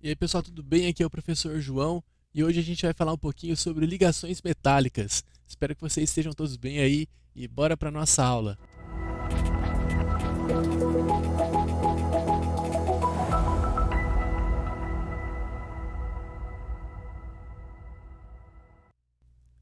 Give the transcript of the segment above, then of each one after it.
E aí, pessoal, tudo bem? Aqui é o professor João e hoje a gente vai falar um pouquinho sobre ligações metálicas. Espero que vocês estejam todos bem aí e bora para nossa aula.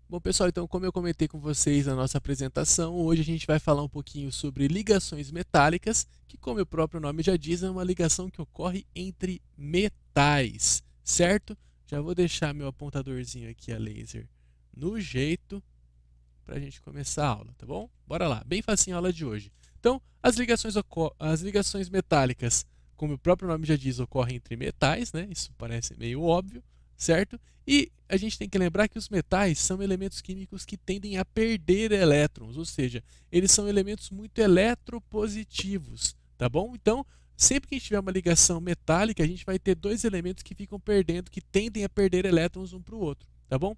Bom, pessoal, então, como eu comentei com vocês na nossa apresentação, hoje a gente vai falar um pouquinho sobre ligações metálicas, que, como o próprio nome já diz, é uma ligação que ocorre entre metais, certo? Já vou deixar meu apontadorzinho aqui a laser no jeito para a gente começar a aula, tá bom? Bora lá, bem facinho a aula de hoje. Então, as ligações metálicas, como o próprio nome já diz, ocorrem entre metais, né? Isso parece meio óbvio, certo? E a gente tem que lembrar que os metais são elementos químicos que tendem a perder elétrons, ou seja, eles são elementos muito eletropositivos, tá bom? Então, sempre que a gente tiver uma ligação metálica, a gente vai ter dois elementos que ficam perdendo, que tendem a perder elétrons um para o outro, tá bom?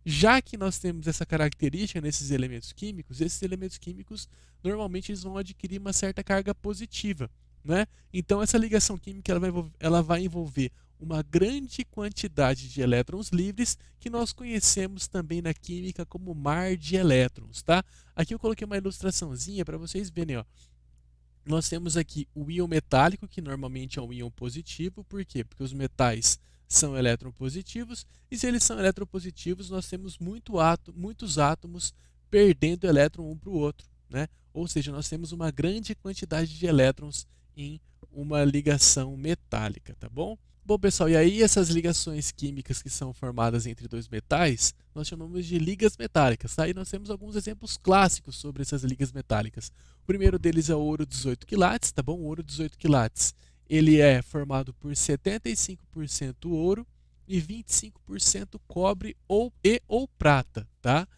Já que nós temos essa característica nesses elementos químicos, esses elementos químicos normalmente eles vão adquirir uma certa carga positiva, né? Então essa ligação química ela vai envolver uma grande quantidade de elétrons livres que nós conhecemos também na química como mar de elétrons, tá? Aqui eu coloquei uma ilustraçãozinha para vocês verem, ó. Nós temos aqui o íon metálico, que normalmente é um íon positivo. Por quê? Porque os metais são eletropositivos, e se eles são eletropositivos, nós temos muitos átomos perdendo elétron um para o outro, né? Ou seja, nós temos uma grande quantidade de elétrons em uma ligação metálica, tá bom? Bom, pessoal, e aí essas ligações químicas que são formadas entre dois metais, nós chamamos de ligas metálicas, tá? E nós temos alguns exemplos clássicos sobre essas ligas metálicas. O primeiro deles é o ouro 18 quilates, tá bom? O ouro 18 quilates, ele é formado por 75% ouro e 25% cobre ou prata, tá?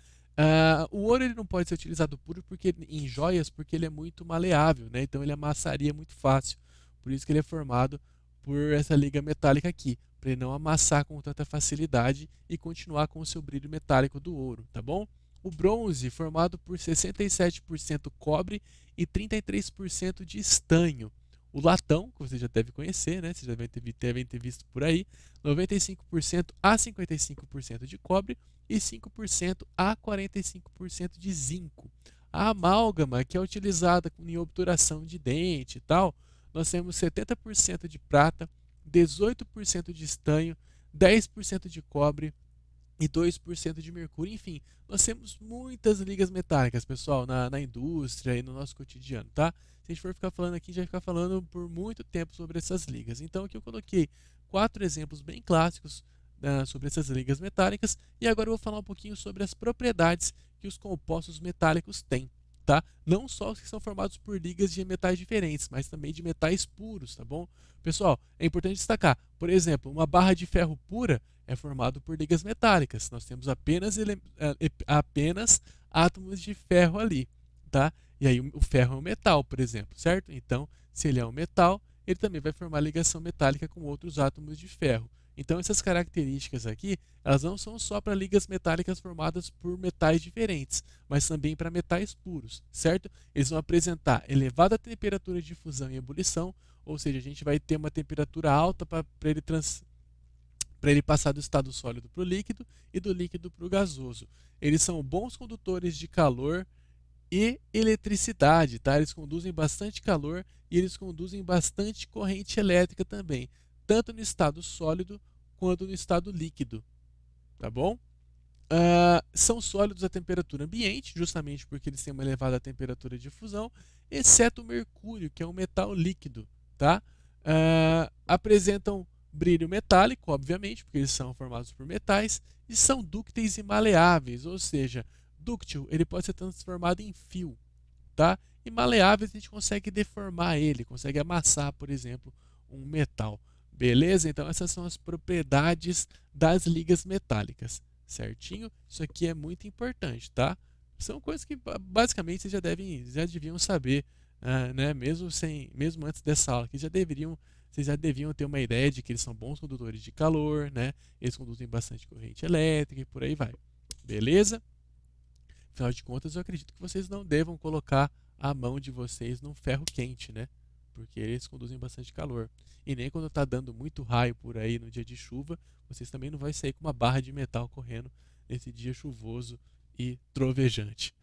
O ouro ele não pode ser utilizado puro em joias porque ele é muito maleável, né? Então ele amassaria muito fácil. Por isso que ele é formado por essa liga metálica aqui, para ele não amassar com tanta facilidade e continuar com o seu brilho metálico do ouro, tá bom? O bronze, formado por 67% cobre e 33% de estanho. O latão, que você já deve conhecer, né? Vocês já devem ter visto por aí, 95% a 55% de cobre e 5% a 45% de zinco. A amálgama, que é utilizada em obturação de dente e tal, nós temos 70% de prata, 18% de estanho, 10% de cobre e 2% de mercúrio. Enfim, nós temos muitas ligas metálicas, pessoal, na indústria e no nosso cotidiano, tá? Se a gente for ficar falando aqui, a gente vai ficar falando por muito tempo sobre essas ligas. Então, aqui eu coloquei 4 exemplos bem clássicos sobre essas ligas metálicas e agora eu vou falar um pouquinho sobre as propriedades que os compostos metálicos têm. Tá? Não só os que são formados por ligas de metais diferentes, mas também de metais puros, tá bom? Pessoal, é importante destacar, por exemplo, uma barra de ferro pura é formada por ligas metálicas. Nós temos apenas átomos de ferro ali, tá? E aí o ferro é um metal, por exemplo, certo? Então, se ele é um metal, ele também vai formar ligação metálica com outros átomos de ferro. Então, essas características aqui, elas não são só para ligas metálicas formadas por metais diferentes, mas também para metais puros, certo? Eles vão apresentar elevada temperatura de fusão e ebulição, ou seja, a gente vai ter uma temperatura alta para ele passar do estado sólido para o líquido e do líquido para o gasoso. Eles são bons condutores de calor e eletricidade, tá? Eles conduzem bastante calor e eles conduzem bastante corrente elétrica também, tanto no estado sólido quanto no estado líquido, tá bom? São sólidos a temperatura ambiente, justamente porque eles têm uma elevada temperatura de fusão, exceto o mercúrio, que é um metal líquido, tá? Apresentam brilho metálico, obviamente, porque eles são formados por metais, e são dúcteis e maleáveis, ou seja, dúctil ele pode ser transformado em fio, tá? E maleáveis a gente consegue deformar ele, consegue amassar, por exemplo, um metal. Beleza? Então essas são as propriedades das ligas metálicas, certinho? Isso aqui é muito importante, tá? São coisas que basicamente vocês já deviam saber, né? Mesmo antes dessa aula, que vocês já deviam ter uma ideia de que eles são bons condutores de calor, né? Eles conduzem bastante corrente elétrica e por aí vai. Beleza? Afinal de contas, eu acredito que vocês não devam colocar a mão de vocês num ferro quente, né? porque eles conduzem bastante calor. E nem quando está dando muito raio por aí no dia de chuva, vocês também não vão sair com uma barra de metal correndo nesse dia chuvoso e trovejante,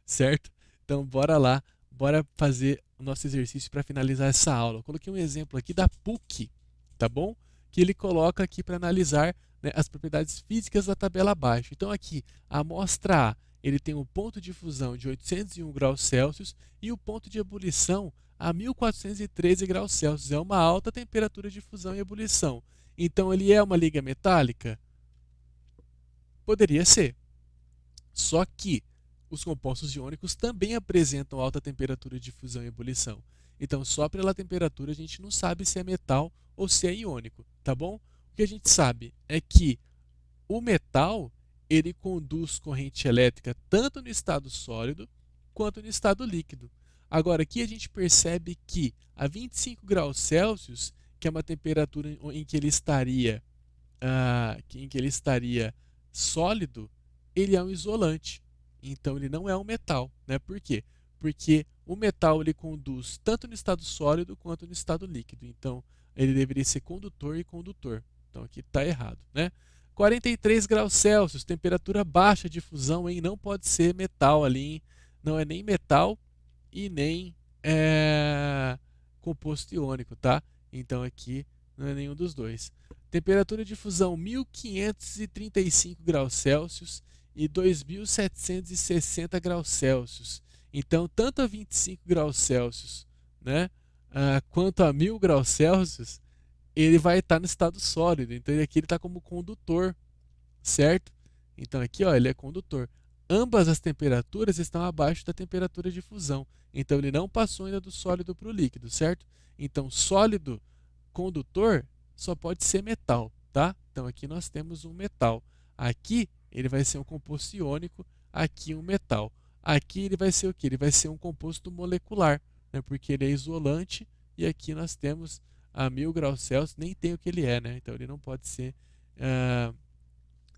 certo? Então bora lá, bora fazer o nosso exercício para finalizar essa aula. Eu coloquei um exemplo aqui da PUC, tá bom? Que ele coloca aqui para analisar, né, as propriedades físicas da tabela abaixo. Então aqui, a amostra A, ele tem um ponto de fusão de 801 graus Celsius e o ponto de ebulição a 1413 graus Celsius. É uma alta temperatura de fusão e ebulição. Então ele é uma liga metálica? Poderia ser. Só que os compostos iônicos também apresentam alta temperatura de fusão e ebulição. Então, só pela temperatura a gente não sabe se é metal ou se é iônico, tá bom? O que a gente sabe é que o metal, ele conduz corrente elétrica tanto no estado sólido quanto no estado líquido. Agora, aqui a gente percebe que a 25 graus Celsius, que é uma temperatura em que ele estaria, sólido, ele é um isolante. Então ele não é um metal, né? Por quê? Porque o metal ele conduz tanto no estado sólido quanto no estado líquido. Então ele deveria ser condutor e condutor. Então aqui está errado, né? 43 graus Celsius, temperatura baixa de fusão, hein? Não pode ser metal ali, hein? Não é nem metal e nem composto iônico, tá? Então aqui não é nenhum dos dois. Temperatura de fusão 1535 graus Celsius e 2760 graus Celsius. Então, tanto a 25 graus Celsius, né, quanto a 1000 graus Celsius, ele vai estar no estado sólido. Então, aqui ele está como condutor, certo? Então, aqui ó, ele é condutor. Ambas as temperaturas estão abaixo da temperatura de fusão. Então, ele não passou ainda do sólido para o líquido, certo? Então, sólido condutor só pode ser metal, tá? Então, aqui nós temos um metal. Aqui, ele vai ser um composto iônico, aqui um metal. Aqui ele vai ser o quê? Ele vai ser um composto molecular, né? Porque ele é isolante e aqui nós temos a 1000 graus Celsius, nem tem o que ele é, né? Então ele não pode ser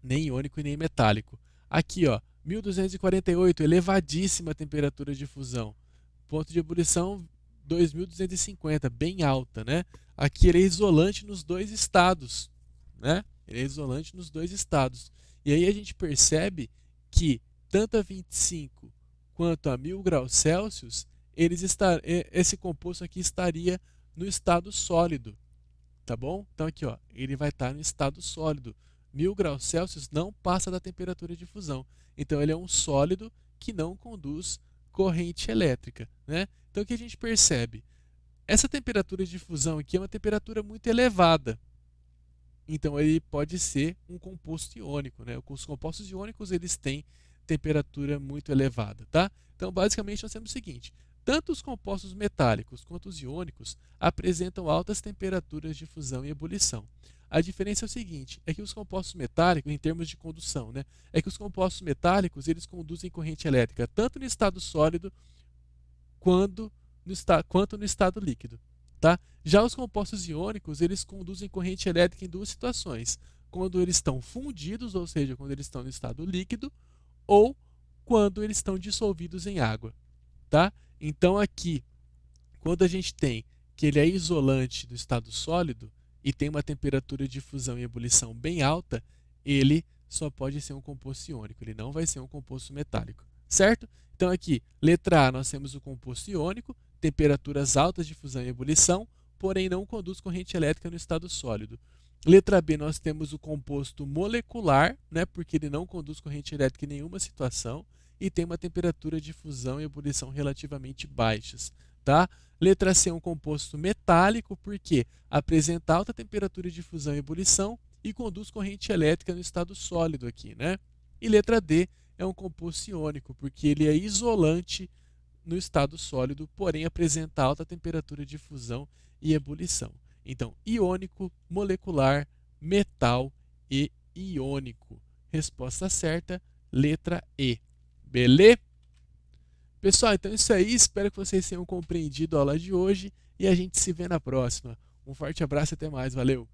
nem iônico e nem metálico. Aqui, ó, 1248, elevadíssima temperatura de fusão. Ponto de ebulição 2250, bem alta, né? Aqui ele é isolante nos dois estados, né? Ele é isolante nos dois estados. E aí a gente percebe que tanto a 25 quanto a 1000 graus Celsius, esse composto aqui estaria no estado sólido, tá bom? Então aqui, ó, ele vai estar no estado sólido. 1000 graus Celsius não passa da temperatura de fusão. Então ele é um sólido que não conduz corrente elétrica, né? Então o que a gente percebe? Essa temperatura de fusão aqui é uma temperatura muito elevada. Então ele pode ser um composto iônico, né? Os compostos iônicos eles têm temperatura muito elevada, tá? Então basicamente nós temos o seguinte: tanto os compostos metálicos quanto os iônicos apresentam altas temperaturas de fusão e ebulição. A diferença é o seguinte, é que os compostos metálicos, em termos de condução, né, é que os compostos metálicos eles conduzem corrente elétrica tanto no estado sólido quanto no estado líquido. Tá? Já os compostos iônicos, eles conduzem corrente elétrica em duas situações. Quando eles estão fundidos, ou seja, quando eles estão no estado líquido, ou quando eles estão dissolvidos em água. Tá? Então aqui, quando a gente tem que ele é isolante do estado sólido e tem uma temperatura de fusão e ebulição bem alta, ele só pode ser um composto iônico, ele não vai ser um composto metálico. Certo? Então aqui, letra A, nós temos o composto iônico, temperaturas altas de fusão e ebulição, porém não conduz corrente elétrica no estado sólido. Letra B, nós temos o composto molecular, né, porque ele não conduz corrente elétrica em nenhuma situação e tem uma temperatura de fusão e ebulição relativamente baixas. Tá? Letra C é um composto metálico, porque apresenta alta temperatura de fusão e ebulição e conduz corrente elétrica no estado sólido aqui, né? E letra D é um composto iônico, porque ele é isolante no estado sólido, porém apresenta alta temperatura de fusão e ebulição. Então, iônico, molecular, metal e iônico. Resposta certa, letra E. Beleza? Pessoal, então é isso aí. Espero que vocês tenham compreendido a aula de hoje e a gente se vê na próxima. Um forte abraço e até mais. Valeu!